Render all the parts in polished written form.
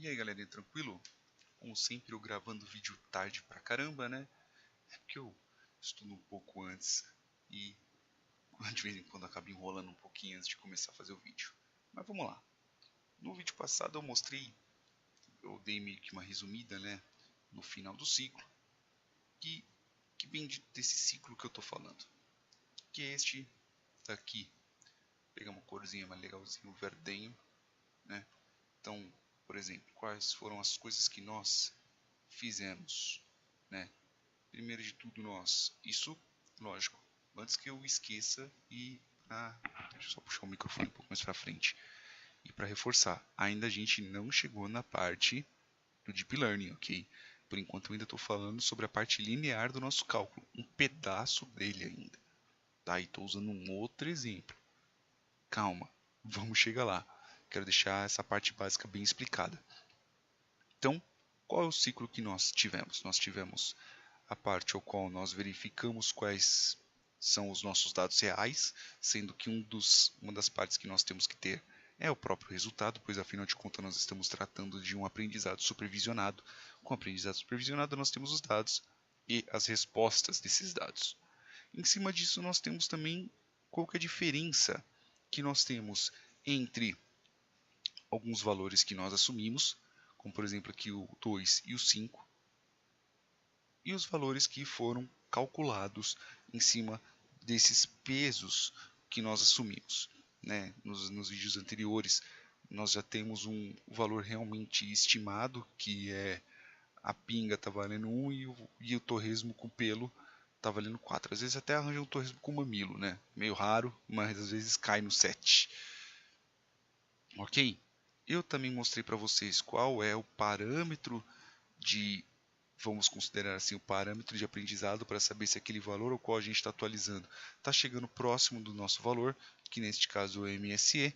E aí galerinha, tranquilo? Como sempre eu gravando vídeo tarde pra caramba, né? É porque eu estudo um pouco antes e de vez em quando acabo enrolando um pouquinho antes de começar a fazer o vídeo. Mas vamos lá. No vídeo passado eu dei meio que uma resumida, né? No final do ciclo. Que bem desse ciclo que eu tô falando. Que é este daqui. Pegar uma corzinha mais legalzinha, um verdenho, né? Então, por exemplo, quais foram as coisas que nós fizemos, né? Primeiro de tudo isso, lógico, antes que eu esqueça deixa eu só puxar o microfone um pouco mais para frente. E para reforçar, ainda a gente não chegou na parte do Deep Learning, ok? Por enquanto eu ainda estou falando sobre a parte linear do nosso cálculo, um pedaço dele ainda. Tá, e estou usando um outro exemplo. Calma, vamos chegar lá. Quero deixar essa parte básica bem explicada. Então, qual é o ciclo que nós tivemos? Nós tivemos a parte ao qual nós verificamos quais são os nossos dados reais, sendo que uma das partes que nós temos que ter é o próprio resultado, pois afinal de contas nós estamos tratando de um aprendizado supervisionado. Com aprendizado supervisionado nós temos os dados e as respostas desses dados. Em cima disso nós temos também qual que é a diferença que nós temos entre alguns valores que nós assumimos, como por exemplo aqui o 2 e o 5, e os valores que foram calculados em cima desses pesos que nós assumimos, né? Nos vídeos anteriores nós já temos um valor realmente estimado, que é a pinga está valendo 1 e o torresmo com pelo está valendo 4. Às vezes até arranja um torresmo com mamilo, né? Meio raro, mas às vezes cai no 7. Ok? Eu também mostrei para vocês qual é o parâmetro de, vamos considerar assim, o parâmetro de aprendizado para saber se aquele valor ao qual a gente está atualizando está chegando próximo do nosso valor, que neste caso é o MSE,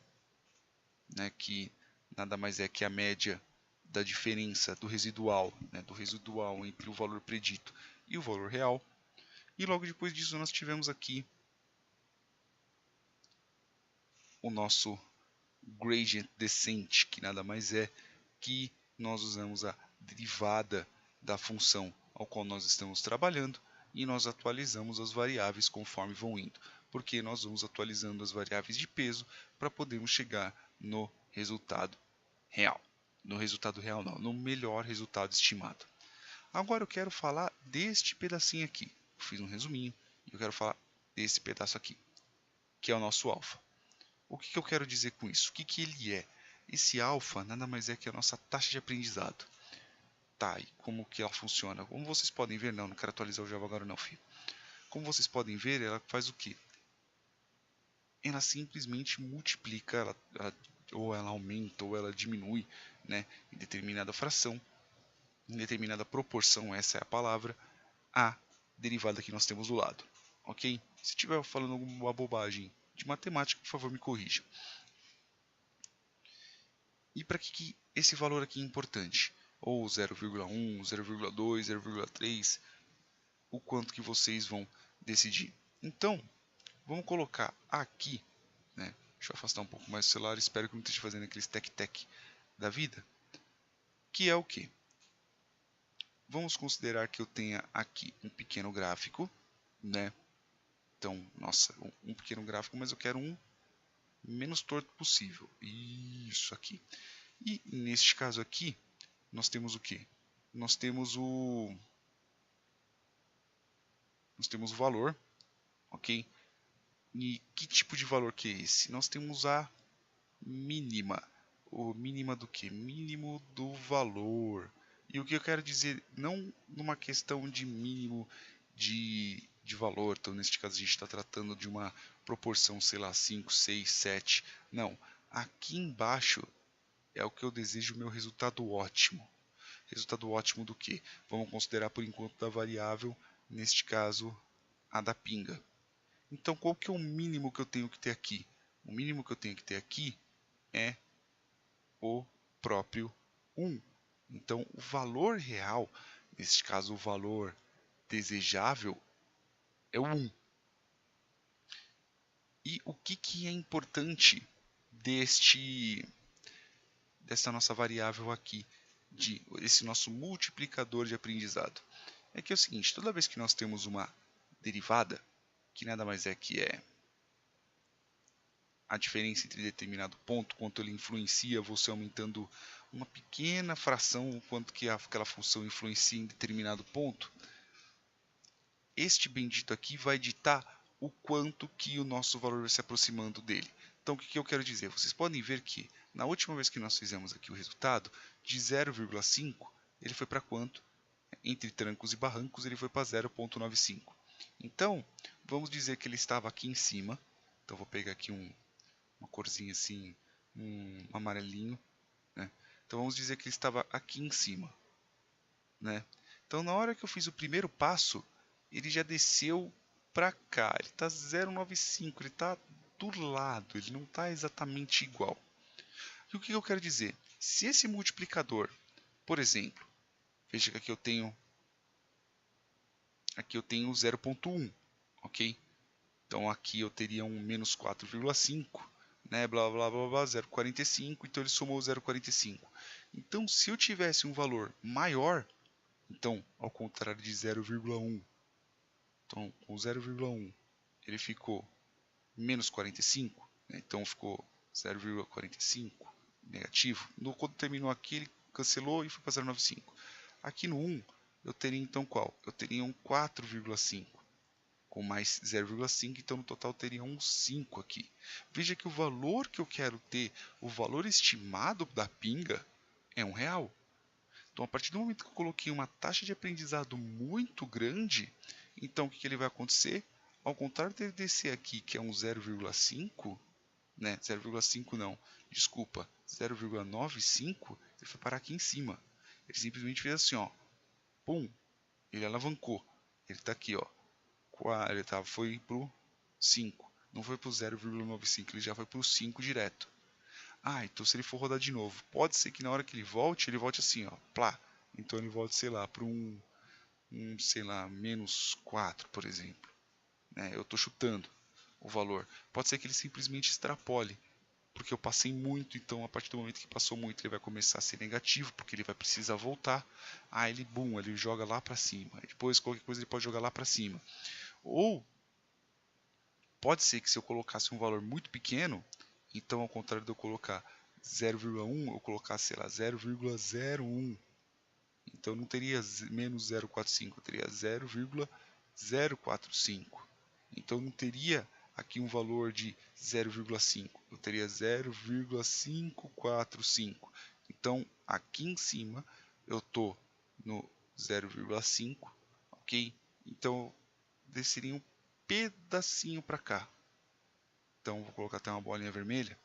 né, que nada mais é que a média da diferença do residual, né, do residual entre o valor predito e o valor real. E logo depois disso nós tivemos aqui o nosso gradient descent, que nada mais é que nós usamos a derivada da função ao qual nós estamos trabalhando e nós atualizamos as variáveis conforme vão indo, porque nós vamos atualizando as variáveis de peso para podermos chegar no resultado real. No resultado real não, no melhor resultado estimado. Agora eu quero falar deste pedacinho aqui. Eu fiz um resuminho e eu quero falar desse pedaço aqui, que é o nosso alfa. O que eu quero dizer com isso? O que ele é? Esse alfa nada mais é que a nossa taxa de aprendizado. Tá, e como que ela funciona? Como vocês podem ver, não quero atualizar o Java agora não, filho. Como vocês podem ver, ela faz o quê? Ela simplesmente multiplica, ou ela aumenta, ou ela diminui, né, em determinada fração, em determinada proporção, essa é a palavra, a derivada que nós temos do lado. Ok? Se estiver falando alguma bobagem de matemática, por favor me corrija. E para que esse valor aqui é importante? Ou 0,1, 0,2, 0,3, o quanto que vocês vão decidir. Então, vamos colocar aqui, né? Deixa eu afastar um pouco mais o celular, espero que não esteja fazendo aqueles tec-tec da vida. Que é o que? Vamos considerar que eu tenha aqui um pequeno gráfico, né? Então, nossa, um pequeno gráfico, mas eu quero um menos torto possível. Isso aqui. E neste caso aqui, nós temos o que? Nós temos o valor, ok? E que tipo de valor que é esse? Nós temos a mínima. O mínima do que? Mínimo do valor. E o que eu quero dizer, não numa questão de mínimo de valor, então neste caso a gente está tratando de uma proporção, sei lá, 5, 6, 7. Não, aqui embaixo é o que eu desejo, o meu resultado ótimo. Resultado ótimo do que? Vamos considerar por enquanto da variável, neste caso a da pinga. Então qual que é o mínimo que eu tenho que ter aqui? O mínimo que eu tenho que ter aqui é o próprio 1. Então o valor real, neste caso o valor desejável, é o 1. E o que é importante dessa nossa variável aqui, de esse nosso multiplicador de aprendizado? É que é o seguinte, toda vez que nós temos uma derivada, que nada mais é que a diferença entre determinado ponto, quanto ele influencia você aumentando uma pequena fração, o quanto que aquela função influencia em determinado ponto, este bendito aqui vai ditar o quanto que o nosso valor vai se aproximando dele. Então, o que eu quero dizer? Vocês podem ver que, na última vez que nós fizemos aqui o resultado, de 0,5, ele foi para quanto? Entre trancos e barrancos, ele foi para 0,95. Então, vamos dizer que ele estava aqui em cima. Então, vou pegar aqui uma corzinha assim, um amarelinho, né? Então, vamos dizer que ele estava aqui em cima, né? Então, na hora que eu fiz o primeiro passo, ele já desceu para cá. Ele está 0,95, ele está do lado, ele não está exatamente igual. E o que eu quero dizer? Se esse multiplicador, por exemplo, veja que aqui eu tenho 0,1, ok? Então aqui eu teria um menos 4,5, né? Blá blá blá blá, 0,45, então ele somou 0,45. Então se eu tivesse um valor maior, então ao contrário de 0,1, então com 0,1 ele ficou menos 45, né? Então ficou 0,45 negativo. Quando terminou aqui ele cancelou e foi para 0,95. Aqui no 1 eu teria então qual? Eu teria um 4,5. Com mais 0,5, então no total teria um 5 aqui. Veja que o valor que eu quero ter, o valor estimado da pinga, é R$1. Então, a partir do momento que eu coloquei uma taxa de aprendizado muito grande, então o que ele vai acontecer? Ao contrário dele descer aqui, que é um 0,5, né? 0,5 não, desculpa, 0,95, ele foi parar aqui em cima. Ele simplesmente fez assim, ó, pum, ele alavancou. Ele está aqui, ó. Ele foi para o 5. Não foi para o 0,95, ele já foi para o 5 direto. Então se ele for rodar de novo, pode ser que na hora que ele volte assim, ó, plá. Então ele volte, sei lá, para sei lá, menos 4, por exemplo. Né? Eu estou chutando o valor. Pode ser que ele simplesmente extrapole, porque eu passei muito, então a partir do momento que passou muito ele vai começar a ser negativo, porque ele vai precisar voltar. Ele joga lá para cima. Depois qualquer coisa ele pode jogar lá para cima. Ou pode ser que se eu colocasse um valor muito pequeno, então ao contrário de eu colocar 0,1, eu colocasse, sei lá, 0,01. Então não teria menos 0,45, eu teria 0,045. Então não teria aqui um valor de 0,5, eu teria 0,545. Então aqui em cima eu estou no 0,5, ok? Então desceria um pedacinho para cá. Então vou colocar até uma bolinha vermelha.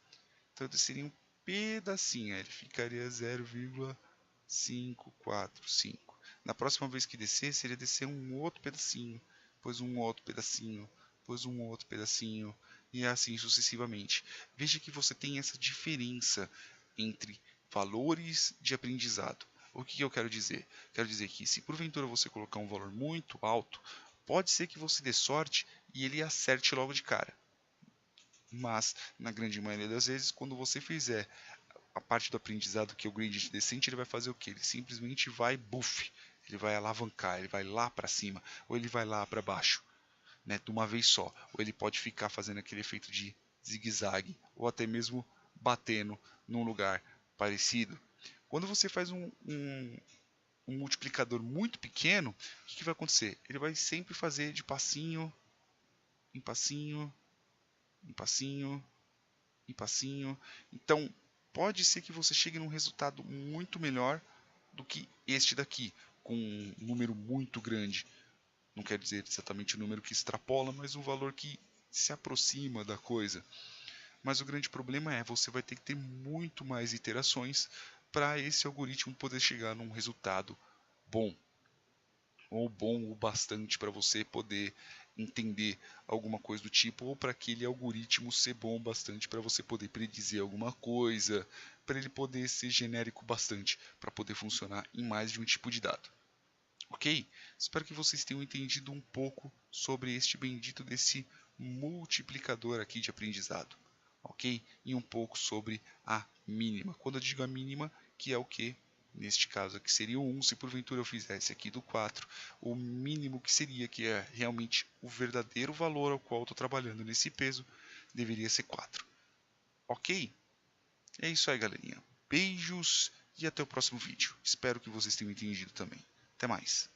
Então desceria um pedacinho, ele ficaria 0,545. Na próxima vez que descer, seria descer um outro pedacinho, depois um outro pedacinho, depois um outro pedacinho, e assim sucessivamente. Veja que você tem essa diferença entre valores de aprendizado. O que eu quero dizer? Quero dizer que se porventura você colocar um valor muito alto, pode ser que você dê sorte e ele acerte logo de cara. Mas, na grande maioria das vezes, quando você fizer a parte do aprendizado que é o gradient descente, ele vai fazer o que? Ele simplesmente vai buff, ele vai alavancar, ele vai lá para cima, ou ele vai lá para baixo, né, de uma vez só. Ou ele pode ficar fazendo aquele efeito de zigue-zague, ou até mesmo batendo num lugar parecido. Quando você faz um multiplicador muito pequeno, o que vai acontecer? Ele vai sempre fazer de passinho em passinho, em passinho, em passinho. Então, pode ser que você chegue num resultado muito melhor do que este daqui, com um número muito grande. Não quer dizer exatamente o número que extrapola, mas um valor que se aproxima da coisa. Mas o grande problema é você vai ter que ter muito mais iterações para esse algoritmo poder chegar num resultado bom. Ou bom o bastante para você poder entender alguma coisa do tipo, ou para aquele algoritmo ser bom bastante para você poder predizer alguma coisa, para ele poder ser genérico bastante para poder funcionar em mais de um tipo de dado. Ok? Espero que vocês tenham entendido um pouco sobre este bendito desse multiplicador aqui de aprendizado. Ok? E um pouco sobre a mínima. Quando eu digo a mínima, que é o que? Neste caso aqui seria o 1, se porventura eu fizesse aqui do 4, o mínimo que seria, que é realmente o verdadeiro valor ao qual eu estou trabalhando nesse peso, deveria ser 4. Ok? É isso aí, galerinha. Beijos e até o próximo vídeo. Espero que vocês tenham entendido também. Até mais.